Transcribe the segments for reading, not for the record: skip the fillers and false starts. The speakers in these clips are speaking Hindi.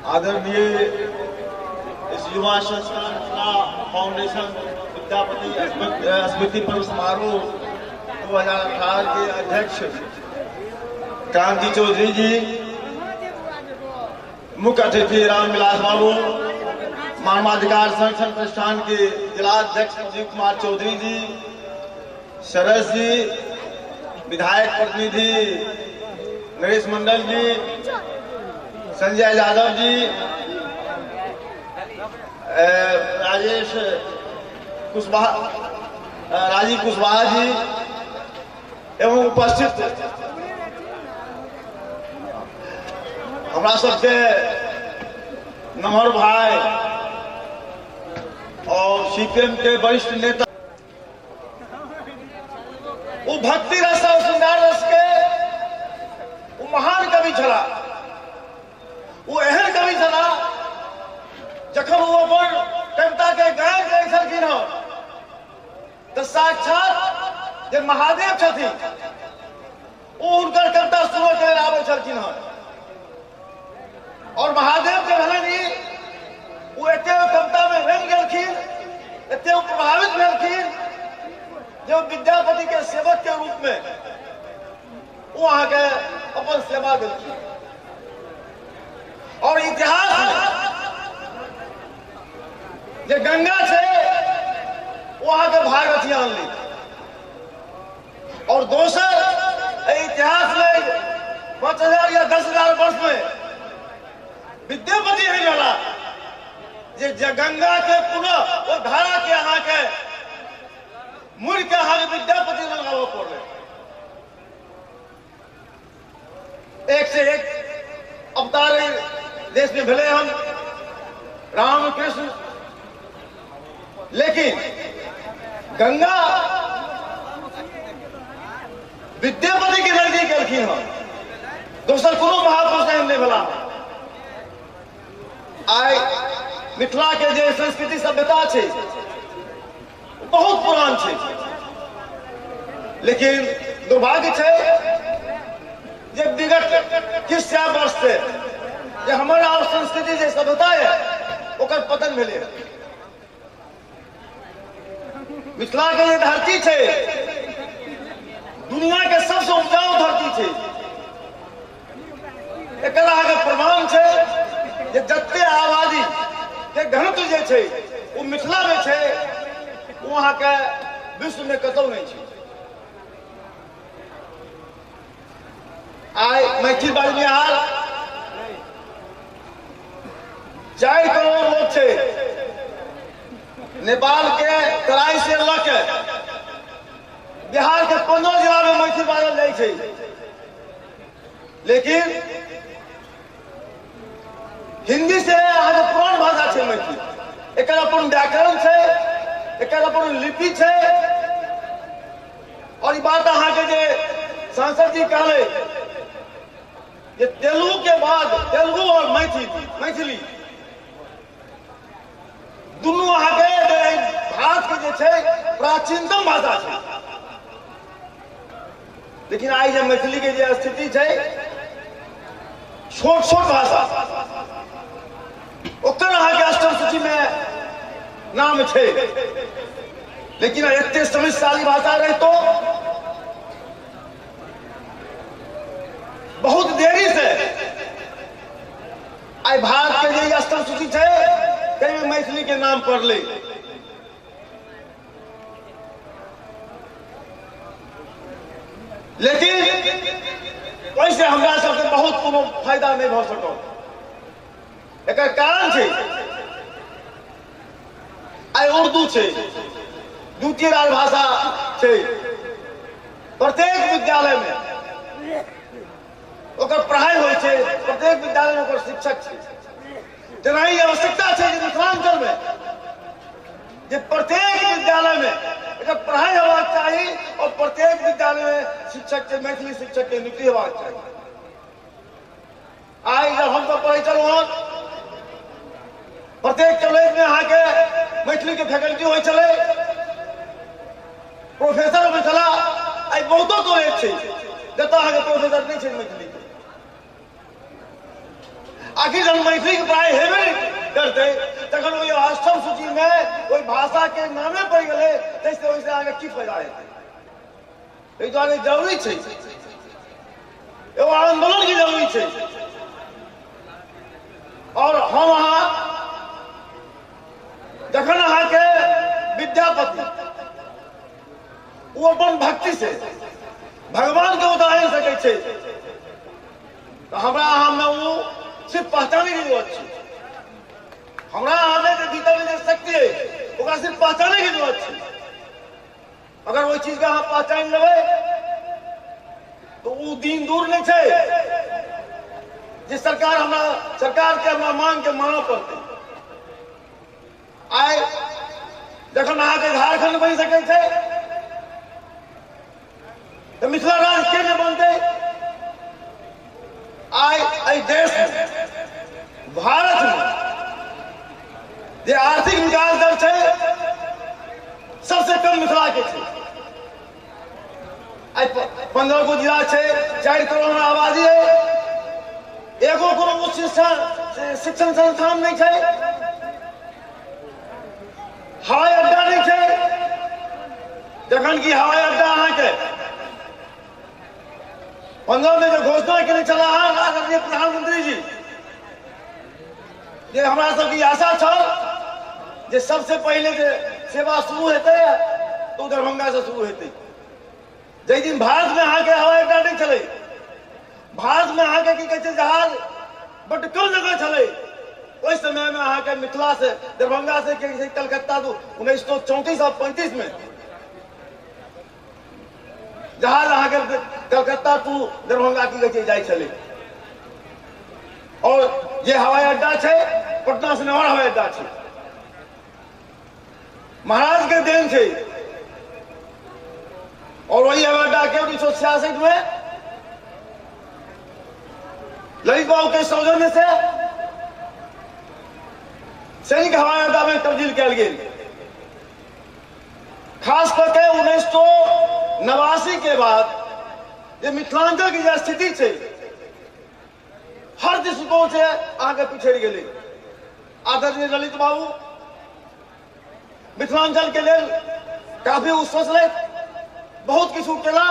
आदरणीय इस युवा संस्थान का फाउंडेशन विद्यापति स्मृति पर्व समारोह 2018 के अध्यक्ष कांति चौधरी जी, मुख्य अतिथि रामविलास बाबू, मानवाधिकार संरक्षण प्रतिष्ठान के जिला अध्यक्ष अजीत कुमार चौधरी जी, सरस जी, विधायक प्रतिनिधि नरेश मंडल जी, संजय यादव जी, राजीव कुशवाहा जी एवं उपस्थित हमारा सबके नमहर भाई और सीपीएम के वरिष्ठ नेता, वो भक्ति रस और श्रृंगार रस के वो महान कवि छला, वो एहन कवि छला जखन वो अपन कविता के गायन के छलखिन हो तो साक्षात जे महादेव छथिन वो उनकर कविता सुनो के आवे छलखिन हो। और महादेव के भलनी वो एते कविता में रंग गेलखिन, एते प्रभावित भेलखिन जो विद्यापति के सेवक के रूप में वो वहां के अपन सेवा देलखिन। और इतिहास में जे गंगा से वहां के भागवती आनली और दोसर इतिहास में 5000 या 10,000 वर्ष में विद्यापति है जाला जे गंगा के पुनः वो धारा के अहाँ के मुड़ के अहाँ विद्यापति लगाव पड़े। एक से एक अवतार देश में भले हम राम कृष्ण, लेकिन गंगा विद्यापति के नजदीक गेलखिन हो, दोसर कोनो महापुरुष नहीं भला। आइ मिथिला के जे संस्कृति सभ्यता छे बहुत पुरान छे, लेकिन दुर्भाग्य छे जे विगत किछ वर्ष से जे हमारा संस्कृति जे सभ्यता है ओकर पतन भेले। मिथिला के धरती छे दुनिया के सबसे उपजाऊ धरती छे। एकरा के प्रमाण छे जे जत्ते आबादी के घनत्व जे छे वो मिथिला में छे, वहां के विश्व में कतौ नहीं छे। आइ मैथिल बाजनिहार 4 करोड़ लोग छे। नेपाल के तराई से लके बिहार के 15 जिला में मैथिल बाजल जाय छे, लेकिन हिंदी से अहाँ पुरान भाषा छे मैथिली। एकर अपन व्याकरण छे, एकर अपन लिपि छे। और ई बात अहाँ के जे सांसद जी कहले जे तेलुगु के बाद तेलुगु और मैथिली दुनू अहाँ के भारत के जे छे प्राचीनतम भाषा छे। लेकिन आई जे मैथिली के जे स्थिति छे छोट छोट भाषा ओकर अहाँ के अष्टम सूची में नाम छे, लेकिन एते समृद्धशाली भाषा रहे तो बहुत देरी से आई भारत के जे अष्टम सूची छे कहीं मैथिली के नाम पर ले। लेकिन वैसे हमरा सबके बहुत कोनो फायदा नहीं भ सकल। एकर कारण छे आई उर्दू छे, द्वितीय राजभाषा छे। प्रत्येक विद्यालय में ओकर पढ़ाई होय छे, प्रत्येक विद्यालय में ओकर शिक्षक छे। जना ई आवश्यकता छे जे मिथिलांचल में जे प्रत्येक विद्यालय में एकर पढ़ाई होबाक चाही और प्रत्येक विद्यालय में शिक्षक के मैथिली शिक्षक के नियुक्ति होबाक चाही। आई जब हम सब पढ़े चलो प्रत्येक कॉलेज में अहाँ के मैथिली के फैकल्टी होय चले, प्रोफेसर में चला। आई बहुतो कॉलेज छे जतऽ अहाँ के प्रोफेसर नहीं छे मैथिली के। आ आखिर जब मैथिली के पढ़ाई हेबे करते तखन ओहि अष्टम सूची में ओहि भाषा के नामे पड़ गए तैसे वैसे आगे की फायदा हेतै। एहि दुआरे जरूरी छै एगो आंदोलन की जरूरी छै। और हम अहाँ जखन अहाँ के विद्यापति वो अपन भक्ति से भगवान के उदाहरण सकै छै तो हमरा अहाँ में वो सिर्फ पहचाने की जरूरत है। हमरा अहाँ में भीतर में शक्ति है ओकरा सिर्फ पहचाने की जरूरत है। अगर वो चीज के अहाँ पहचान लेबै तो वो दिन दूर नहीं है जे सरकार के हमरा मांग के मानव पड़ते। आइ जखन अहाँ के झारखंड बन सकै छै तो मिथिला राज्य के बनते। आई देश में भारत में जे आर्थिक विकास दर है सबसे कम मिथिला के है। 15 गो जिला है, 4 करोड़ आबादी है, एगो कोनो उच्च शिक्षण संस्थान नहीं है, हवाई अड्डा नहीं है। जखन की हवाई अड्डा अहाँ के 15 में जो घोषणा के लिए चला आदरणीय प्रधानमंत्री जी जे हमरा सबकी आशा छल जे सबसे पहले जे सेवा शुरू हेतै तो दरभंगा से शुरू हेतै। जै दिन भारत में अहाँ के हवाई अड्डा नहीं चले, भारत में अहाँ के की कहै छै जहाज बड़ कम जगह चले, ओहि समय में अहाँ के मिथिला से दरभंगा से कलकत्ता तो 1934 और 35 में जहाज अहाँ के कलकत्ता टू दरभंगा की कहै छै जाइ छले। और ये हवाई अड्डा है पटना से नवा हवाई अड्डा है महाराज के देन है। और वही हवाई अड्डा के 1966 में ललित बाबू के सौजन्य से सैनिक हवाई अड्डा में तब्दील किया गया। खास करके 1989 के बाद ये मिथिलांचल की स्थिति है हर दृष्टिकोण से आगे पिछड़ गए। आदरणीय ललित बाबू मिथिलांचल के लिए काफी सोचल, बहुत किछु केला,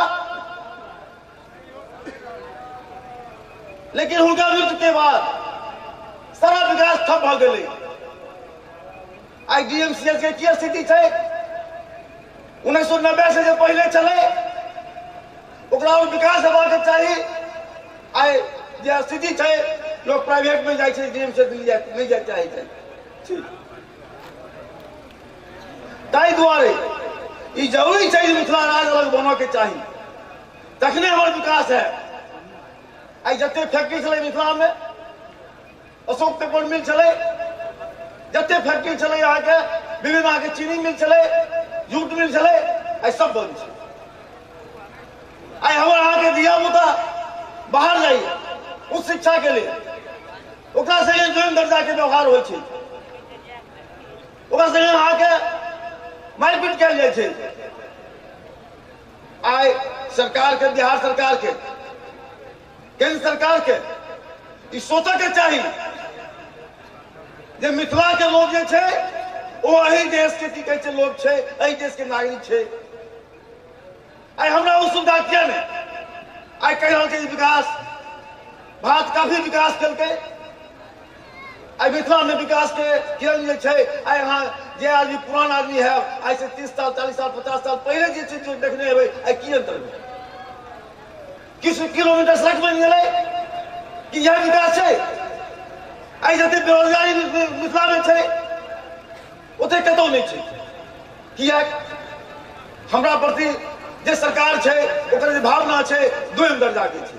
लेकिन उनका मृत्यु के बाद सारा विकास ठप भ गए। आई डीएमसीएच के की स्थिति है 1990 से जो पहले चले ओकरा और विकास हेबाक चाहिए। आई जे स्थिति है लोग प्राइवेट में जाए डीएमसीएच नहीं जाए चाहे ताहि दुआरे ई जरूरी है मिथिला राज्य अलग बनो के चाहिए तखने हमारे विकास है। आई जते फैक्ट्री चले मिथिला में अशोक पेपर मिल चले, जते फैक्ट्री चले यहाँ के विभिन्न यहाँ के चीनी मिल चले, जूट मिल चले, आई सब बंद है। आई हमारे यहाँ के दिया मुता बाहर जाइए उच्च शिक्षा के लिए ओकरा संगे दोयम दर्जा के व्यवहार हो ओकरा संगे अहाँ के मारपीट कल जाए। आई सरकार के बिहार सरकार के केंद्र सरकार के सोचे के चाहिए जे मिथिला के लोग जे छे वो अही देश के की कहै छै लोग छे, अही देश के नागरिक छे। आई हमरा वो सुविधा किया नहीं आई कह रहा है विकास भारत काफी विकास करके आई मिथिला में विकास के किरण जे छे। आई यहाँ जे आदमी पुरान आदमी है आई से 30 साल 40 साल 50 साल पहले जे चीज देखने हेबै आई की अंतर है, किस किलोमीटर सड़क बन गए कि यह विकास है। आई जते बेरोजगारी मिथिला में छे ओते कतौ नहीं छे। किया हमरा प्रति जे सरकार छे ओकर जे भावना छे दोयम दर्जा के छे।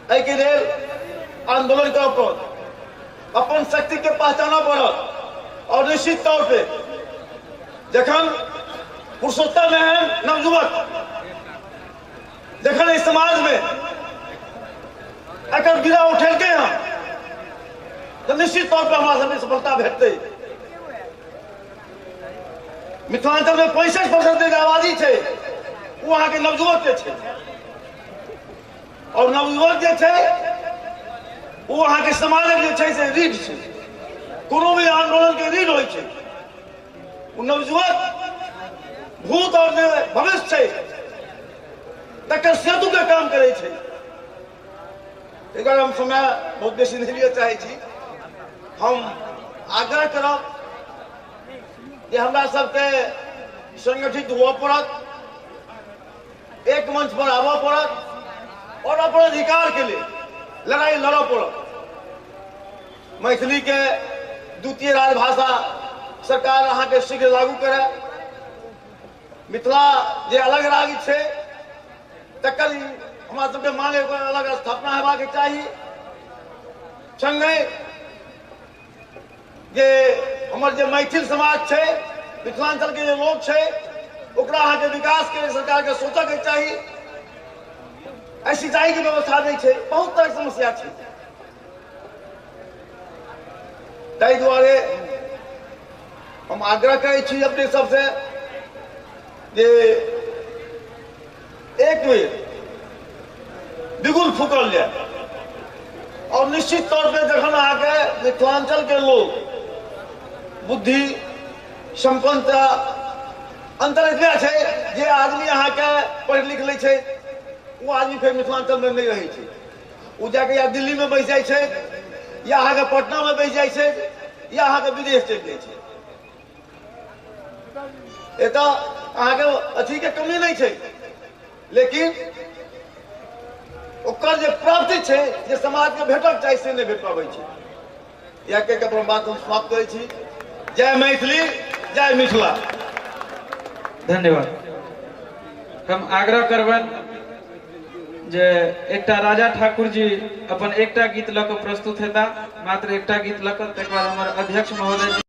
एहि के लेल आंदोलन करऽ पड़त, अपन शक्ति के पहचाना पड़त। और निश्चित तौर पे जखन पुरुषोत्तम है नवयुवक जखन इस समाज में एकर बिना उठेलके हैं तो निश्चित तौर पर हमारा सबके सफलता भेटते। मिथिलांचल में 65% आबादी है वो वहां के नवयुवक के छे। और नवयुवक जे छे वो अहाँ के समाजक जे छै से रीढ़ छै, कोनो भी आंदोलन के रीढ़ होइ छै। वो नवजुवक भूत और जे भविष्य छै तकर सेतु के काम करे छै। एकर हम समय बहुत बेसी नहीं लिये चाहे छी। हम आग्रह करब जे हमरा सबके संगठित हुआ पड़त, एक मंच पर आबऽ पड़त और अपन अधिकार के लिए लड़ाई लड़ऽ पड़त। मैथिली के द्वितीय राजभाषा सरकार अहाँ के शीघ्र लागू करे। मिथिला जे अलग राज्य छै तकर हमरा सबके मांगे अलग स्थापना हेबाक चाही। संगे जे हमर जे मैथिल समाज छै, मिथिलांचल के जे लोग छै, ओकरा अहाँ के विकास के सरकार के सोचऽ के चाही। सिंचाई की व्यवस्था नहीं छै, बहुत तरह समस्या छै। ताहि दुआरे हम आग्रह करै छी अपने सबसे जे एक बेर बिगुल फूकल जाए और निश्चित तौर पे जखन अहाँ के मिथिलांचल के लोग बुद्धि संपन्नता अंतर इतना छै जे आदमी अहाँ के पढ़ लिख ले छै, वो आदमी फिर मिथिलांचल में नहीं रहे छै। वो जाके या दिल्ली में बैस जाए छै, या अहाँ के पटना में बैस जाए छै, या अहाँ के विदेश चलि जाए छै। एतऽ अहाँ के अथी के कमी नहीं छै, लेकिन ओकर जे प्राप्ति छै जे समाज के भेटक चाही से नहीं भेट पाबै छै। या के अपन बात हम समाप्त करै छी। जय मैथिली, जय मिथिला। धन्यवाद। हम आग्रह करबन जे एकटा राजा ठाकुर जी अपन एकटा गीत लऽ कऽ प्रस्तुत हेता, मात्र एकटा गीत लऽ कऽ। तकर बाद हमर अध्यक्ष महोदय